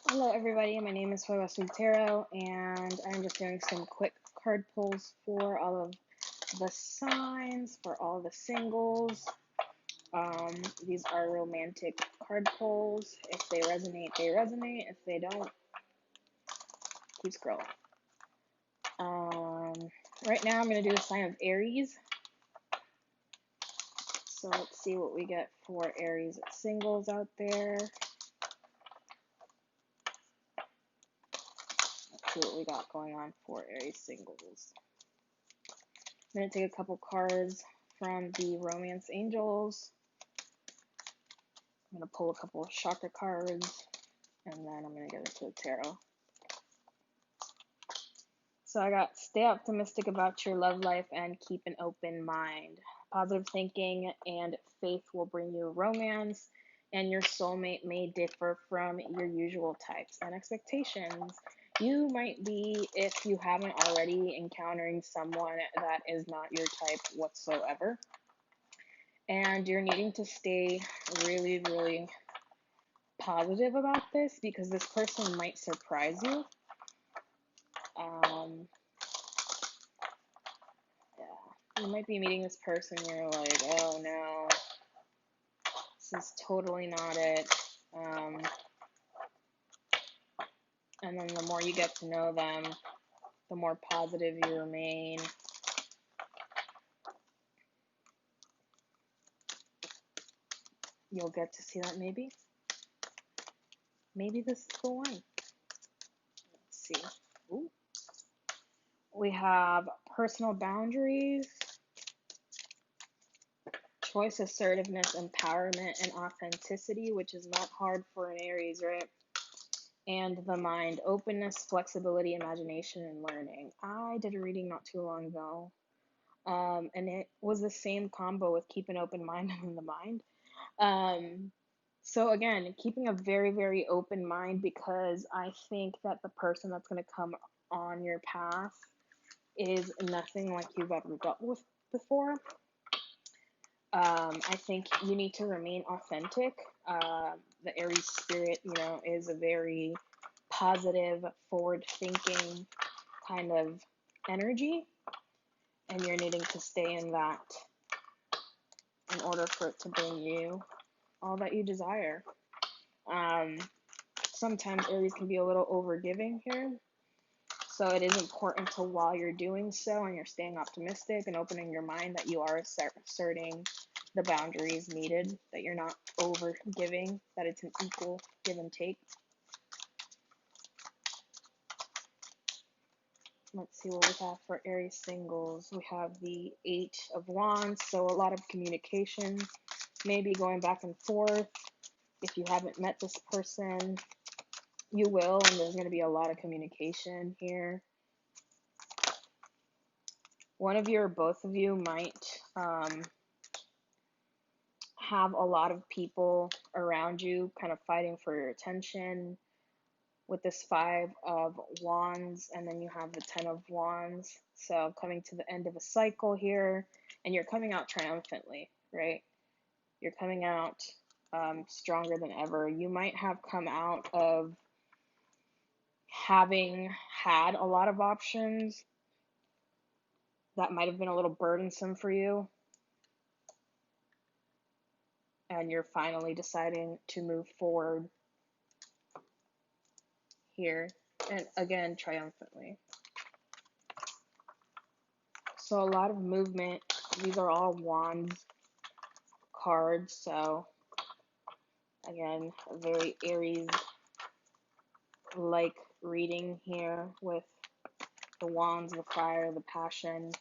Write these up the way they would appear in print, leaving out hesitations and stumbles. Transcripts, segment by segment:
Hello, everybody. My name is Fuego Tarot, and I'm just doing some quick card pulls for all of the signs, for all the singles. These are romantic card pulls. If they resonate, they resonate. If they don't, keep scrolling. Um, right now, I'm going to do the sign of Aries. So let's see what we get for Aries singles out there. Let's see what we got going on for Aries singles. I'm going to take a couple cards from the Romance Angels. I'm going to pull a couple of chakra cards, and then I'm going to get into the tarot. So I got stay optimistic about your love life and keep an open mind. Positive thinking and faith will bring you romance, and your soulmate may differ from your usual types and expectations. You might be, if you haven't already, encountering someone that is not your type whatsoever. And you're needing to stay really, really positive about this because this person might surprise you. Yeah, you might be meeting this person and you're like, oh no, this is totally not it. And then the more you get to know them, the more positive you remain. You'll get to see that maybe this is the one. Let's see. Ooh. We have personal boundaries, choice, assertiveness, empowerment, and authenticity, which is not hard for an Aries, right? And the mind, openness, flexibility, imagination, and learning. I did a reading not too long ago, and it was the same combo with keep an open mind and the mind. So again, keeping a very, very open mind, because I think that the person that's going to come on your path is nothing like you've ever dealt with before. I think you need to remain authentic. The Aries spirit, is a very positive, forward-thinking kind of energy, and you're needing to stay in that in order for it to bring you all that you desire. Sometimes Aries can be a little overgiving here, so it is important to, while you're doing so and you're staying optimistic and opening your mind, that you are asserting the boundaries needed, that you're not over giving, that it's an equal give and take. Let's see what we have for Aries singles. We have the 8 of Wands, so a lot of communication, maybe going back and forth. If you haven't met this person, you will, and there's going to be a lot of communication here. One of you or both of you might have a lot of people around you kind of fighting for your attention with this 5 of Wands, and then you have the 10 of Wands. So coming to the end of a cycle here, and you're coming out triumphantly, right? You're coming out stronger than ever. You might have come out of having had a lot of options that might have been a little burdensome for you, and you're finally deciding to move forward here, and again, triumphantly. So a lot of movement. These are all Wands cards, so again, a very Aries-like reading here with the Wands, the fire, the passion.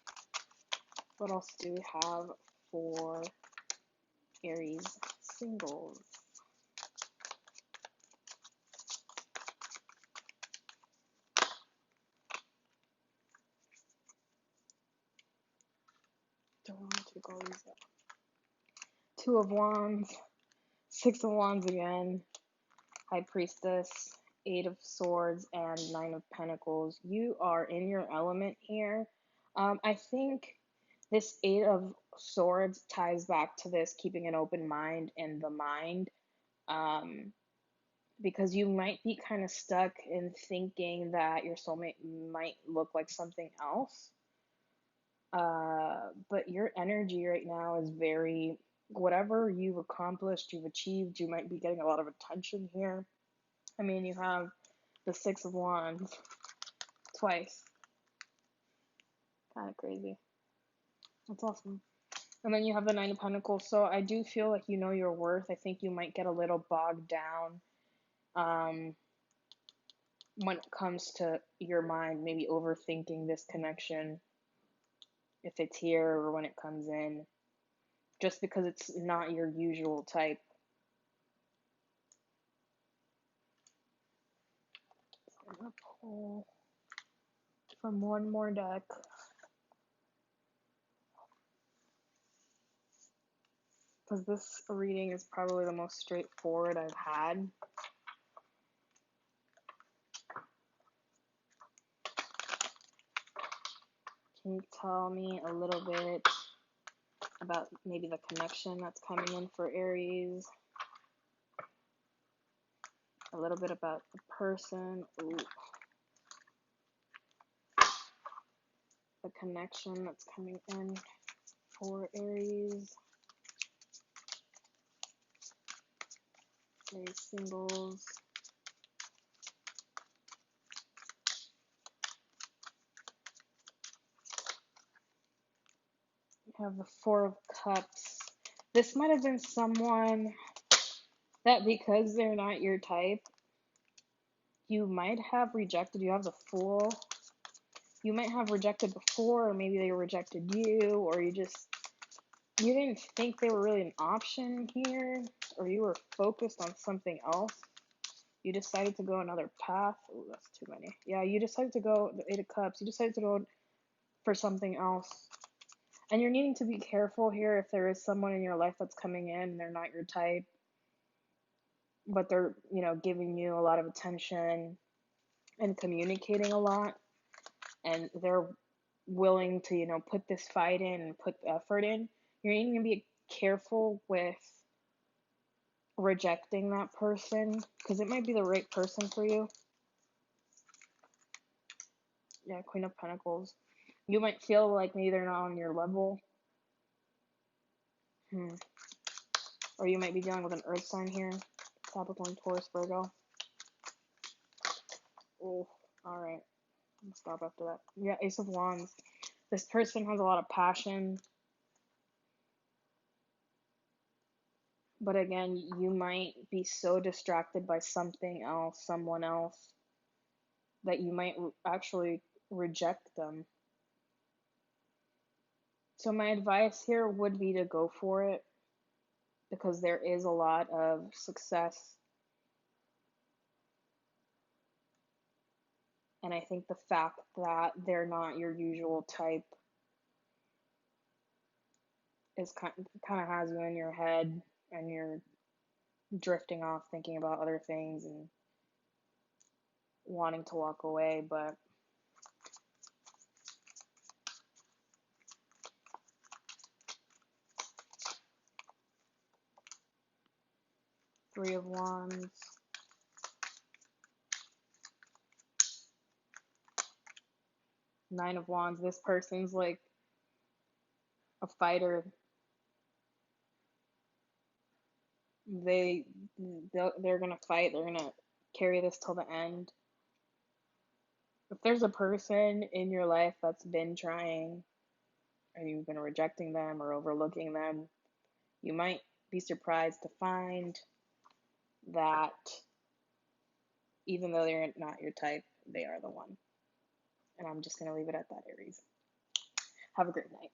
What else do we have for Aries singles? Don't want to take all these out. 2 of Wands, 6 of Wands again, High Priestess, 8 of Swords, and 9 of Pentacles. You are in your element here. I think this 8 of Swords ties back to this keeping an open mind and the mind. because you might be kind of stuck in thinking that your soulmate might look like something else. But your energy right now is very, whatever you've accomplished, you've achieved, you might be getting a lot of attention here. I mean, you have the Six of Wands twice. Kind of crazy. That's awesome. And then you have the Nine of Pentacles. So I do feel like you know your worth. I think you might get a little bogged down when it comes to your mind, maybe overthinking this connection, if it's here or when it comes in, just because it's not your usual type. I'm going to pull from one more deck. Because this reading is probably the most straightforward I've had. Can you tell me a little bit about maybe the connection that's coming in for Aries? A little bit about the person. Ooh. The connection that's coming in for Aries. Aries singles. We have the Four of Cups. This might have been someone that, because they're not your type, you might have rejected. You have the Fool. You might have rejected before, or maybe they rejected you, or you didn't think they were really an option here, or you were focused on something else. You decided to go another path. Oh, that's too many. Yeah, you decided to go, the Eight of Cups, you decided to go for something else. And you're needing to be careful here if there is someone in your life that's coming in and they're not your type, but they're, giving you a lot of attention and communicating a lot, and they're willing to, put this fight in and put the effort in. You're needing to be careful with rejecting that person, because it might be the right person for you. Yeah, Queen of Pentacles. You might feel like maybe they're not on your level. Or you might be dealing with an earth sign here. Capricorn, Taurus, Virgo. Oh, alright. I'll stop after that. Yeah, Ace of Wands. This person has a lot of passion. But again, you might be so distracted by something else, someone else, that you might actually reject them. So my advice here would be to go for it, because there is a lot of success. And I think the fact that they're not your usual type is kind of has you in your head, and you're drifting off thinking about other things and wanting to walk away. But Three of Wands, Nine of Wands. This person's like a fighter. They're gonna fight. They're gonna carry this till the end. If there's a person in your life that's been trying, and you've been rejecting them or overlooking them, you might be surprised to find that even though they're not your type, they are the one. And I'm just going to leave it at that, Aries. Have a great night.